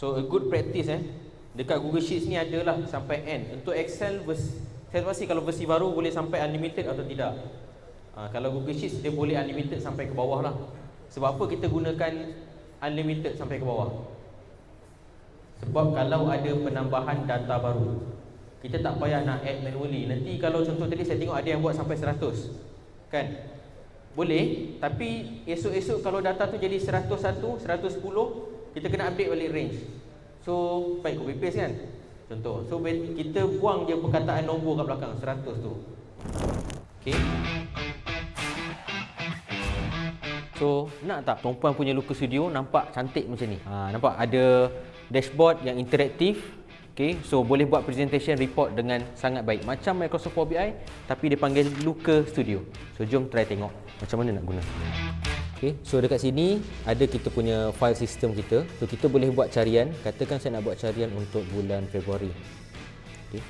So a good practice dekat Google Sheets ni adalah sampai N. Untuk Excel saya pasti kalau versi baru boleh sampai unlimited atau tidak. Kalau Google Sheets dia boleh unlimited sampai ke bawah lah. Sebab apa kita gunakan unlimited sampai ke bawah? Sebab kalau ada penambahan data baru, kita tak payah nak add manually. Nanti kalau contoh tadi saya tengok ada yang buat sampai 100, kan? Boleh, tapi esok-esok kalau data tu jadi 101, 110, kita kena update balik range. So baik copy paste kan, contoh. So kita buang je perkataan nombor kat belakang 100 tu. Okay. So nak tak perempuan punya Looker Studio nampak cantik macam ni? Nampak ada dashboard yang interaktif. Okay, so boleh buat presentation report dengan sangat baik, macam Microsoft Power BI tapi dia panggil Looker Studio. So jom try tengok macam mana nak guna. Okay, so dekat sini ada kita punya file system kita. So kita boleh buat carian. Katakan saya nak buat carian untuk bulan Februari. Okay.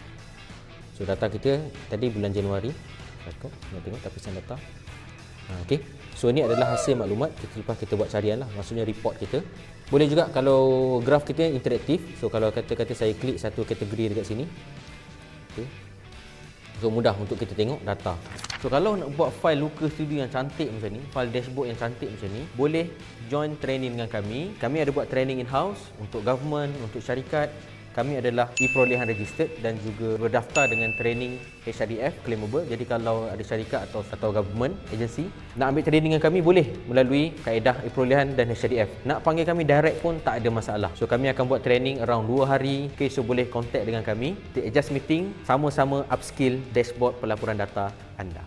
So data kita tadi bulan Januari. Nak tengok tapisan data. Okay. So ni adalah hasil maklumat lepas kita buat carian lah, maksudnya report kita. Boleh juga kalau graf kita interaktif. So kalau kata-kata saya klik satu kategori dekat sini, okay. So mudah untuk kita tengok data. So kalau nak buat file Looker Studio yang cantik macam ni, file dashboard yang cantik macam ni, boleh join training dengan kami. Kami ada buat training in-house untuk government, untuk syarikat. Kami adalah e-perolehan registered dan juga berdaftar dengan training HRDF claimable. Jadi kalau ada syarikat atau government agency nak ambil training dengan kami, boleh melalui kaedah e-perolehan dan HRDF. Nak panggil kami direct pun tak ada masalah. So kami akan buat training around 2 hari. Okay, so boleh contact dengan kami. Adjust meeting, sama-sama upskill dashboard pelaporan data anda.